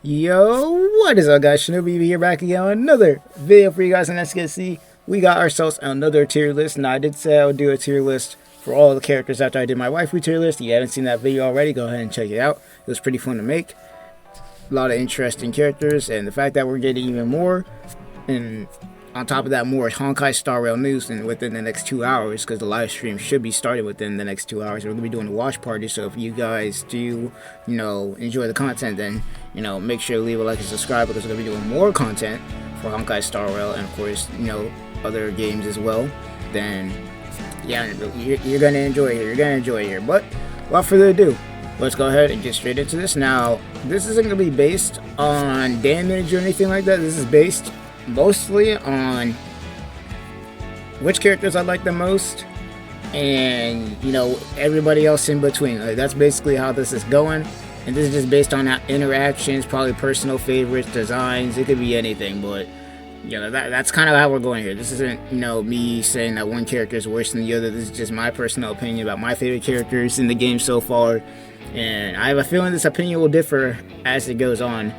Yo, what is up guys, ShinobiEevee here back again with another video for you guys, and as you can see, we got ourselves another tier list. Now I did say I would do a tier list for all the characters after I did my waifu tier list. If you haven't seen that video already, go ahead and check it out. It was pretty fun to make. A lot of interesting characters, and the fact that we're getting even more, and on top of that, more Honkai Star Rail news within the next 2 hours, because the live stream should be starting within the next 2 hours. We're going to be doing a watch party, so if you guys do, enjoy the content, then, make sure to leave a like and subscribe, because we're going to be doing more content for Honkai Star Rail, and of course, other games as well. Then, yeah, you're going to enjoy it here. You're going to enjoy it here. But, without further ado, let's go ahead and get straight into this. Now, this isn't going to be based on damage or anything like that. This is based mostly on which characters I like the most, and everybody else in between. Like, that's basically how this is going, and this is just based on interactions, probably personal favorites, designs. It could be anything, but that's kind of how we're going here. This isn't me saying that one character is worse than the other. This is just my personal opinion about my favorite characters in the game so far, and I have a feeling this opinion will differ as it goes on.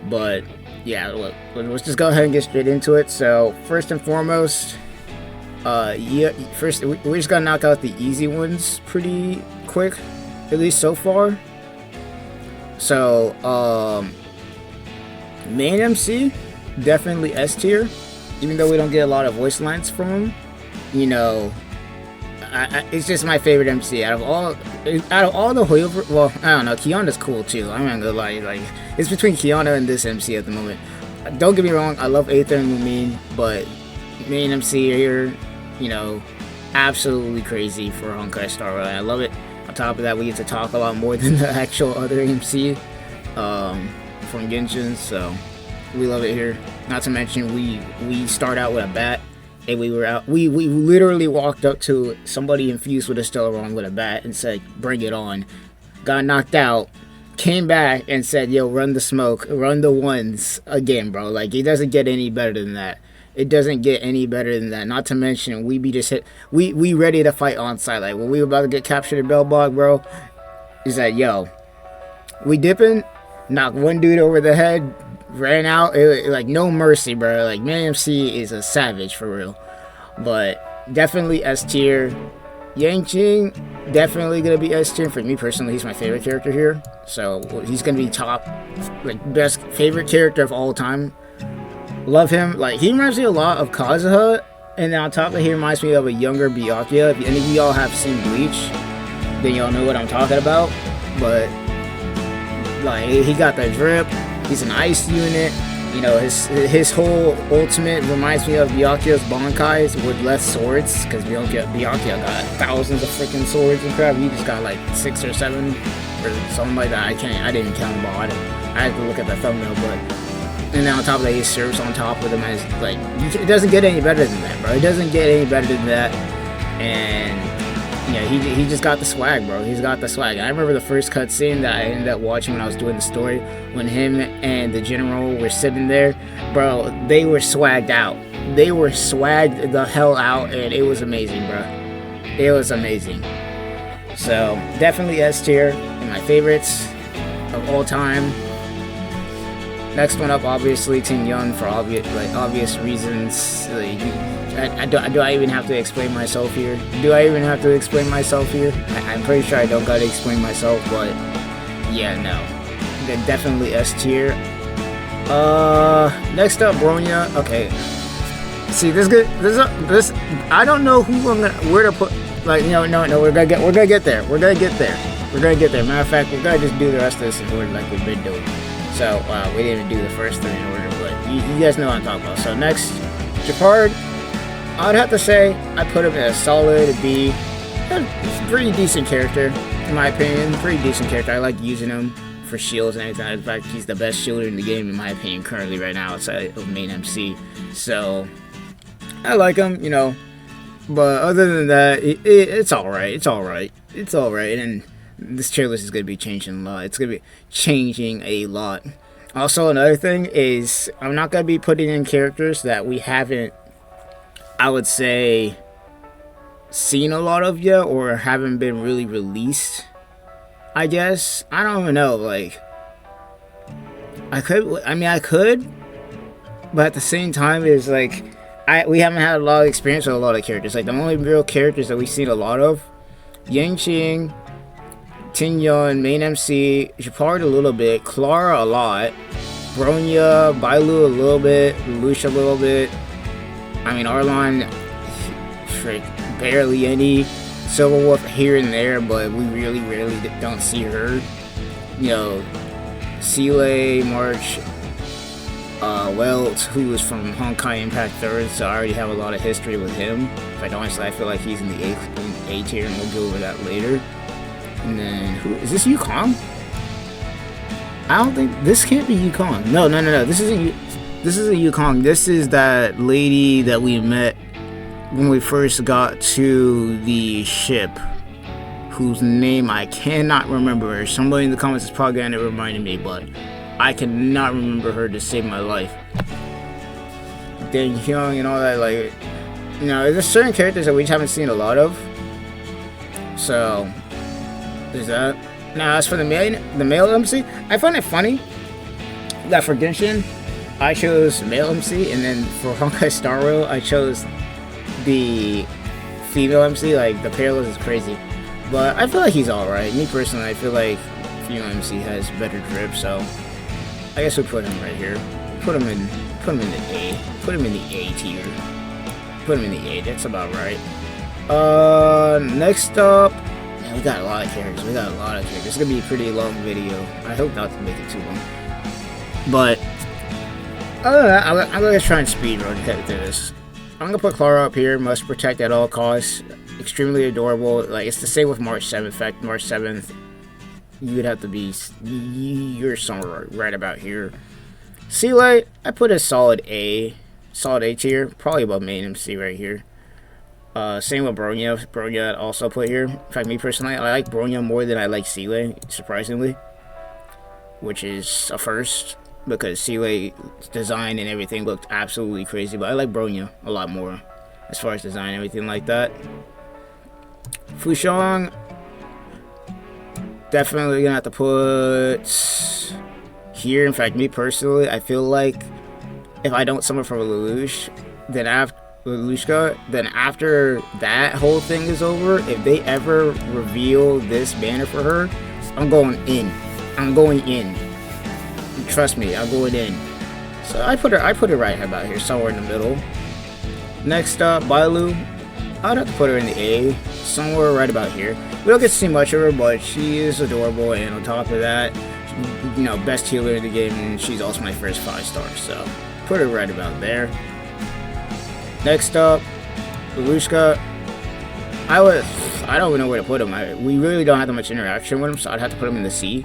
But yeah, look, let's just go ahead and get straight into it. So first and foremost, first we just gotta knock out the easy ones pretty quick, at least so far. So main MC, definitely S tier, even though we don't get a lot of voice lines from him. It's just my favorite MC out of all the Hoyover. Well, I don't know, Kiana's cool too. I'm not gonna lie, like, it's between Kiana and this MC at the moment. Don't get me wrong, I love Aether and Lumine, but main MC here, absolutely crazy for Honkai Star Rail. I love it. On top of that, we get to talk a lot more than the actual other MC from Genshin, so we love it here. Not to mention, we start out with a bat. And we literally walked up to somebody infused with a Stellaron with a bat and said, "Bring it on." Got knocked out, came back and said, "Yo, run the smoke, run the ones again, bro." Like, it doesn't get any better than that. It doesn't get any better than that. Not to mention, we ready to fight on site. Like, when we were about to get captured in Bellbog, bro, he's like, "Yo, we dipping," knocked one dude over the head, ran out. Like, no mercy, bro. Like, main MC is a savage for real. But definitely S tier. Yangqing, definitely gonna be S tier. For me personally, he's my favorite character here, so he's gonna be top, like, best favorite character of all time. Love him. Like, he reminds me a lot of Kazuha, and then on top of it, he reminds me of a younger Byakuya. If any of y'all have seen Bleach, then y'all know what I'm talking about. But like, he got that drip. He's an ice unit. His whole ultimate reminds me of Byakuya's Bankais with less swords, because Byakuya got thousands of freaking swords and crap. He just got like 6 or 7 or something like that. I didn't count them all. I had to look at the thumbnail, but. And then on top of that, he serves on top with him as, like, it doesn't get any better than that, bro. It doesn't get any better than that. And he just got the swag, bro. He's got the swag. I remember the first cutscene that I ended up watching when I was doing the story, when him and the general were sitting there, bro. They were swagged out. They were swagged the hell out, and it was amazing, bro. It was amazing. So definitely S tier, and my favorites of all time. Next one up, obviously, Ting Yun, for obvious reasons. Like, do I even have to explain myself here? Do I even have to explain myself here? I'm pretty sure I don't gotta explain myself, but yeah, no. They're definitely S tier. Next up, Bronya. Okay. See, this I don't know where to put. Like, no, we're gonna get there. Matter of fact, we're gonna just do the rest of this in order like we've been doing. So, we didn't do the first 3 in order, but you guys know what I'm talking about. So next, Japard, I'd have to say I put him in a solid B. He's a pretty decent character, in my opinion. Pretty decent character. I like using him for shields and everything. In fact, he's the best shielder in the game, in my opinion, currently right now, outside of main MC. So, I like him, But other than that, it's alright. It's alright. And this tier list is going to be changing a lot. It's going to be changing a lot. Also, another thing is, I'm not going to be putting in characters that we haven't, I would say, seen a lot of yet, or haven't been really released. I guess. I don't even know, like, I could, but at the same time, it's like we haven't had a lot of experience with a lot of characters. Like the only real characters that we've seen a lot of, Yang-Ching, Tingyun, Main MC, Shepard a little bit, Clara a lot, Bronya, Bailu a little bit, Lucia a little bit. I mean, Arlon, barely any. Silverwolf here and there, but we really rarely don't see her. You know, Seele, March, Welt, who is from Honkai Impact 3rd, so I already have a lot of history with him. But honestly, I feel like he's in the A tier, and we'll go over that later. And then, who is this? Yukong? I don't think this can't be Yukong. No. This isn't Yukong. This is that lady that we met when we first got to the ship, whose name I cannot remember. Somebody in the comments is probably gonna remind me, but I cannot remember her to save my life. Deng Hyung and all that, like, you know, there's certain characters that we just haven't seen a lot of. So, there's that. Now, as for the male MC, I find it funny that for Genshin, I chose male MC, and then for Honkai Star Rail, I chose the female MC. Like, the parallels is crazy. But I feel like he's alright. Me personally, I feel like female MC has better drip, so I guess we'll put him right here. Put him in the A. Put him in the A tier. Put him in the A, that's about right. Next up, man, we got a lot of characters. It's gonna be a pretty long video. I hope not to make it too long. But other than that, I'm gonna try and speedrun through this. I'm gonna put Clara up here. Must protect at all costs. Extremely adorable. Like, it's the same with March 7th. In fact, March 7th, you would have to be, you're somewhere right about here. Seele, I put a solid A tier, probably above main MC right here. Same with Bronya, I'd also put here. In fact, me personally, I like Bronya more than I like Seele, surprisingly, which is a first, because Seele's design and everything looked absolutely crazy, but I like Bronya a lot more as far as design and everything like that. Fushong, definitely gonna have to put here. In fact, me personally, I feel like if I don't summon from Lelouch, then after that whole thing is over, if they ever reveal this banner for her, I'm going in. Trust me, I'm going in. So I put her right about here, somewhere in the middle. Next up, Bailu, I'd have to put her in the A, somewhere right about here. We don't get to see much of her, but she is adorable, and on top of that, you know, best healer in the game, and she's also my first 5-star, so put her right about there. Next up, Lelouch, I don't even know where to put him. We really don't have that much interaction with him, so I'd have to put him in the C.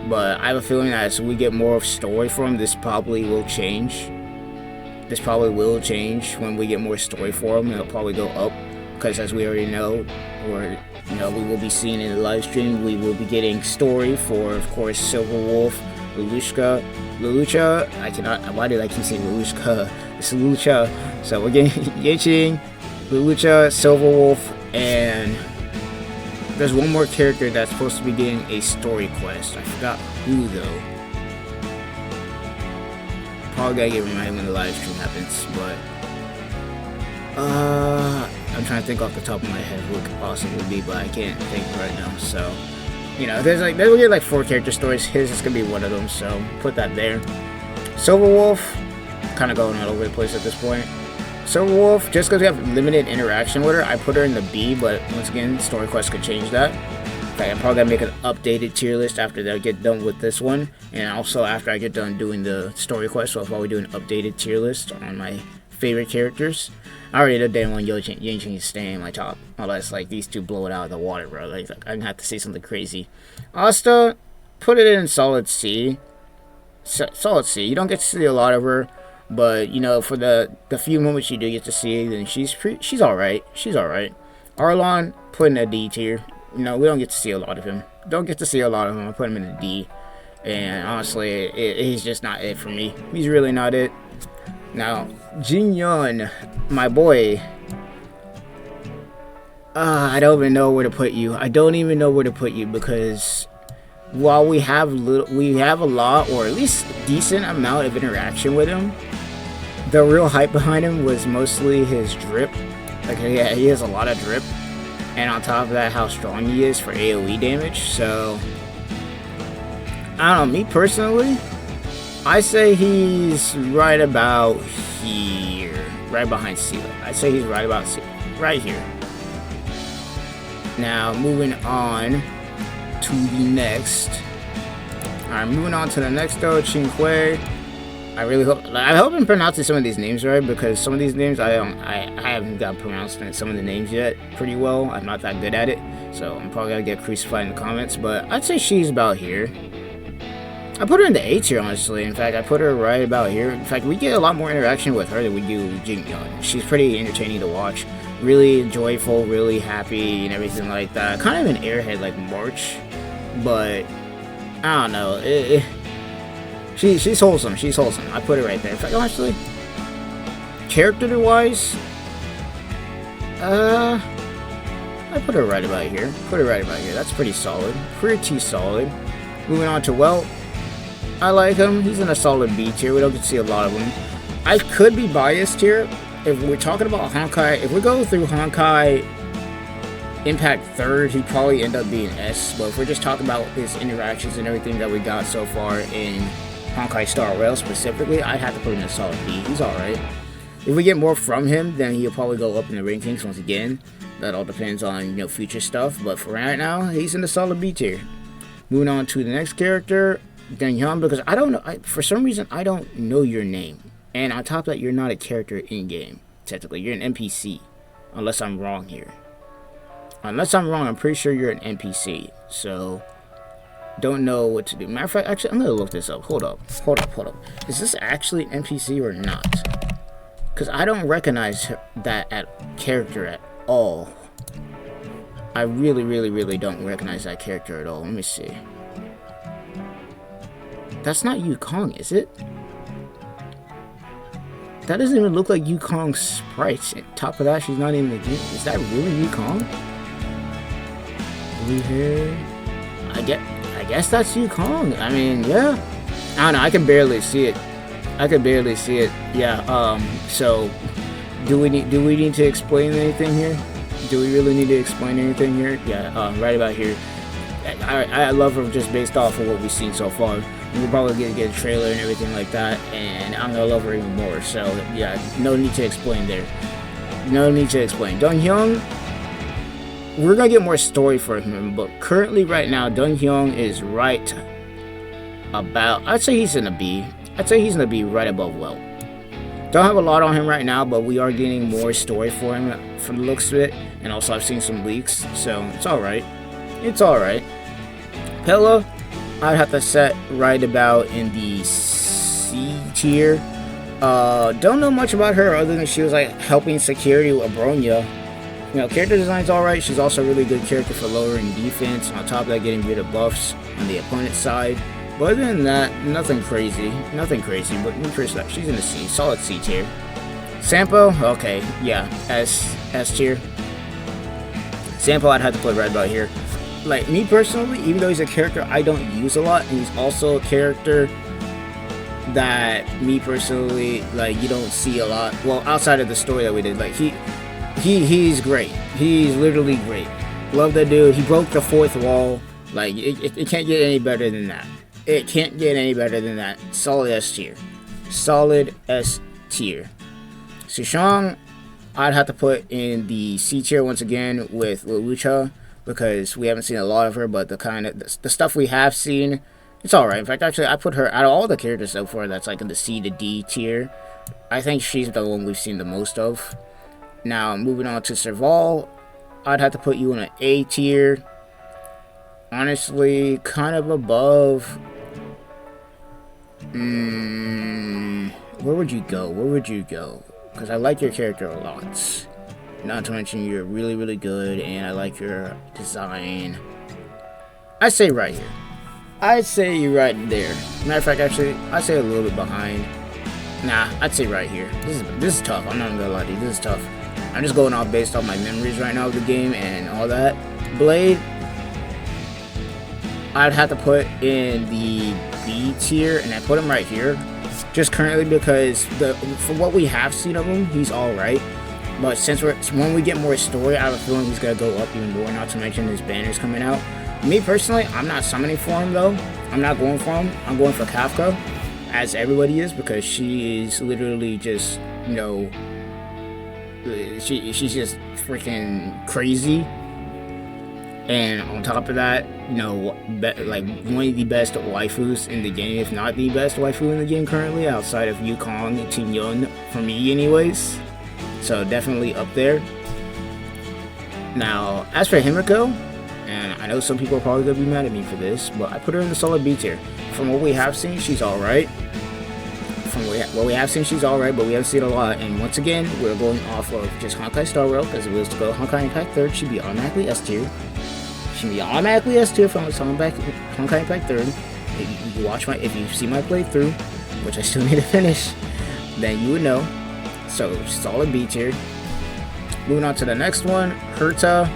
But I have a feeling that as we get more of story for him, this probably will change. When we get more story for him. It'll probably go up, because as we already know, or you know, we will be seeing in the live stream, we will be getting story for, of course, Silverwolf, Lelouch. Why did I keep saying Lelouch? It's Lelouch. So we're getting Yang-Ching, Lelouch, Silverwolf, and there's one more character that's supposed to be getting a story quest. I forgot who though. Probably gotta get reminded when the live stream happens, but I'm trying to think off the top of my head who it could possibly be, but I can't think right now. So, you know, we'll get like 4 character stories. His is gonna be one of them, so put that there. Silverwolf, kind of going all over the place at this point. Silverwolf, just because we have limited interaction with her, I put her in the B, but once again, story quest could change that. In fact, I'm probably gonna make an updated tier list after I get done with this one, and also after I get done doing the story quest, so I'll probably do an updated tier list on my favorite characters. I already did that one. Yang-Ching is staying in my top, unless like these two blow it out of the water, bro. Like I'm gonna have to say something crazy. Asta, put it in solid C. Solid C. You don't get to see a lot of her, but you know, for the few moments you do get to see, then she's all right. She's all right. Arlon, put in a D tier. You know, we don't get to see a lot of him. I put him in a D, and honestly, he's just not it for me. He's really not it. Now, Jinyeon, my boy. I don't even know where to put you. Because while we have a lot, or at least a decent amount of interaction with him, the real hype behind him was mostly his drip. Like, yeah, he has a lot of drip, and on top of that, how strong he is for AoE damage. So, I don't know, me personally, I say he's right about here, right behind Sela. I say he's right about right here. Now, moving on to the next. Alright, moving on to the next though, Chinque. I hope I'm pronouncing some of these names right, because some of these names I haven't got pronounced some of the names yet pretty well. I'm not that good at it, so I'm probably gonna get crucified in the comments, but I'd say she's about here. I put her in the A tier, honestly. In fact, I put her right about here. In fact, we get a lot more interaction with her than we do with Jingyeon. She's pretty entertaining to watch. Really joyful, really happy, and everything like that. Kind of an airhead like March, but I don't know. She's wholesome. She's wholesome. I put it right there. In fact, honestly, character-wise, I put her right about here. Put her right about here. That's pretty solid. Pretty solid. Moving on to Welt. I like him. He's in a solid B tier. We don't get to see a lot of him. I could be biased here. If we're talking about Honkai, if we go through Honkai Impact 3rd, he'd probably end up being S. But if we're just talking about his interactions and everything that we got so far in Honkai Star Rail specifically, I'd have to put him in a solid B. He's alright. If we get more from him, then he'll probably go up in the rankings once again. That all depends on, you know, future stuff. But for right now, he's in the solid B tier. Moving on to the next character, Danyang, because I don't know, for some reason, I don't know your name. And on top of that, you're not a character in-game, technically. You're an NPC, unless I'm wrong here. Unless I'm wrong, I'm pretty sure you're an NPC. So, don't know what to do. Matter of fact, actually, I'm going to look this up. Hold up. Is this actually an NPC or not? Because I don't recognize that character at all. I really don't recognize that character at all. Let me see. That's not Yukong, is it? That doesn't even look like Yukong's sprite. On top of that, she's not even in the game. Is that really Yukong? Blue hair. I guess that's Yukong. I mean, yeah. I don't know. I can barely see it. Yeah. So, do we need to explain anything here? Do we really need to explain anything here? Yeah. Right about here. I love her just based off of what we've seen so far. We're probably gonna get a trailer and everything like that, and I'm gonna love her even more. So yeah, no need to explain there. No need to explain. Donghyun, we're gonna get more story for him, but currently right now, Donghyun is right about. I'd say he's in a B. I'd say he's in a B right above Welt. Don't have a lot on him right now, but we are getting more story for him from the looks of it, and also I've seen some leaks, so it's all right. It's all right. Pella, I'd have to set right about in the C tier. Don't know much about her other than she was like helping security with Bronya. You know, character design's alright. She's also a really good character for lowering defense. On top of that, getting rid of buffs on the opponent's side. But other than that, nothing crazy. Nothing crazy. But she's in the C. Solid C tier. Sampo, okay, yeah, S tier. Sampo, I'd have to put right about here. Like, me personally, even though he's a character I don't use a lot, he's also a character that me personally, like, you don't see a lot. Well, outside of the story that we did, like, he's great. He's literally great. Love that dude. He broke the fourth wall. Like, it can't get any better than that. It can't get any better than that. Solid S tier. Solid S tier. Sushang, I'd have to put in the C tier once again with Lucha, because we haven't seen a lot of her, but the stuff we have seen, it's alright. In fact, actually, I put her, out of all the characters so far that's like in the C to D tier, I think she's the one we've seen the most of. Now, moving on to Serval, I'd have to put you in an A tier. Honestly, kind of above. Where would you go? Where would you go? Because I like your character a lot. Not to mention you're really good, and I like your design. I say right here. I'd say you're right there. Matter of fact, actually, I'd say a little bit behind. Nah, I'd say right here. This is tough. I'm not gonna lie to you. This is tough. I'm just going off based off my memories right now of the game and all that. Blade. I'd have to put in the B tier, and I put him right here, just currently because for what we have seen of him, he's all right. But when we get more story, I have a feeling he's gonna go up even more. Not to mention his banner's coming out. Me personally, I'm not summoning for him though. I'm not going for him. I'm going for Kafka, as everybody is, because she is literally just, you know, she's just freaking crazy. And on top of that, you know, like one of the best waifus in the game, if not the best waifu in the game currently, outside of Yukong and Tingyun, for me anyways. So definitely up there. Now, as for Himiko, and I know some people are probably going to be mad at me for this, but I put her in the solid B tier. From what we have seen, she's alright. From what we have seen, she's alright, but we haven't seen a lot. And once again, we're going off of just Honkai Star Rail, because if it was to go Honkai Impact 3rd, she'd be automatically S tier. She'd be automatically S tier from Honkai Impact 3rd. If you see my playthrough, which I still need to finish, then you would know. So solid B tier. Moving on to the next one, Herta.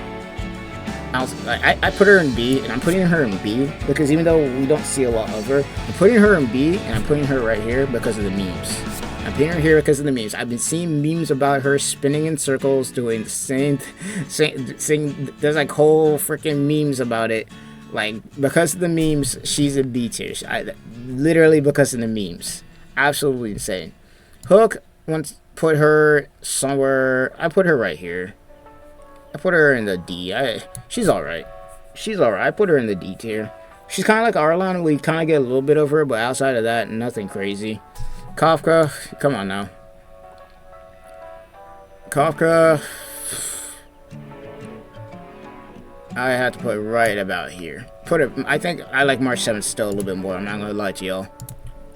I put her in B, and I'm putting her in B because even though we don't see a lot of her, I'm putting her in B, and I'm putting her right here because of the memes. I'm putting her here because of the memes. I've been seeing memes about her spinning in circles, doing the same. There's like whole freaking memes about it. Like, because of the memes, she's in B tier. Literally because of the memes. Absolutely insane. Hook, once put her somewhere. I put her right here. I put her in the D. She's alright. She's alright. I put her in the D tier. She's kind of like Arlon. We kind of get a little bit of her, but outside of that, nothing crazy. Kafka, come on now. Kafka, I have to put it right about here. I think I like March 7th still a little bit more. I'm not gonna lie to y'all.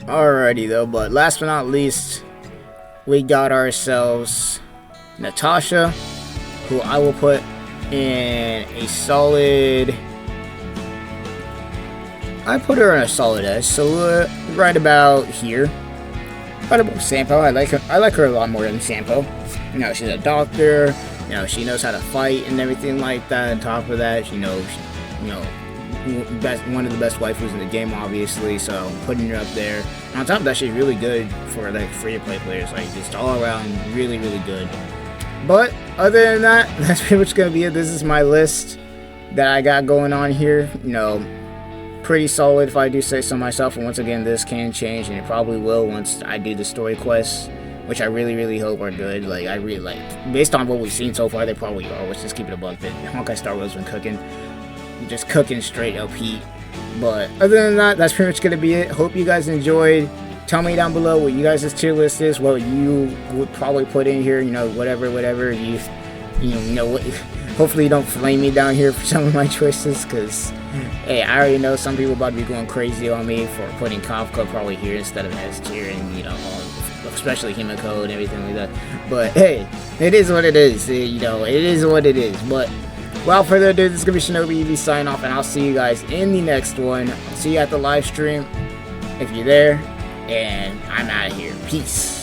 Alrighty though, but last but not least, we got ourselves Natasha, who I will put in a solid. I put her in a solid S, so right about here. Right about Sampo. I like her a lot more than Sampo. You know, she's a doctor. You know, she knows how to fight and everything like that. On top of that, one of the best waifus in the game, obviously. So putting her up there. And on top of that, she's really good for like free-to-play players. Like just all around, really, really good. But other than that, that's pretty much gonna be it. This is my list that I got going on here. You know, pretty solid if I do say so myself. And once again, this can change, and it probably will once I do the story quests, which I really, really hope are good. Like, I really like, based on what we've seen so far, they probably are. Let's just keep it a buck. Honkai Star Rail's been cooking, just cooking straight up heat. But other than that, that's pretty much gonna be it. Hope you guys enjoyed. Tell me down below what you guys' tier list is, what you would probably put in here. You know, whatever you know what. Hopefully you don't flame me down here for some of my choices, because, hey, I already know some people about to be going crazy on me for putting Kafka probably here instead of S tier, and, you know, especially Himiko and everything like that. But, hey, it is what it is. You know, it is what it is. But, without further ado, this is going to be ShinobiEevee signing off, and I'll see you guys in the next one. I'll see you at the live stream if you're there, and I'm out of here. Peace.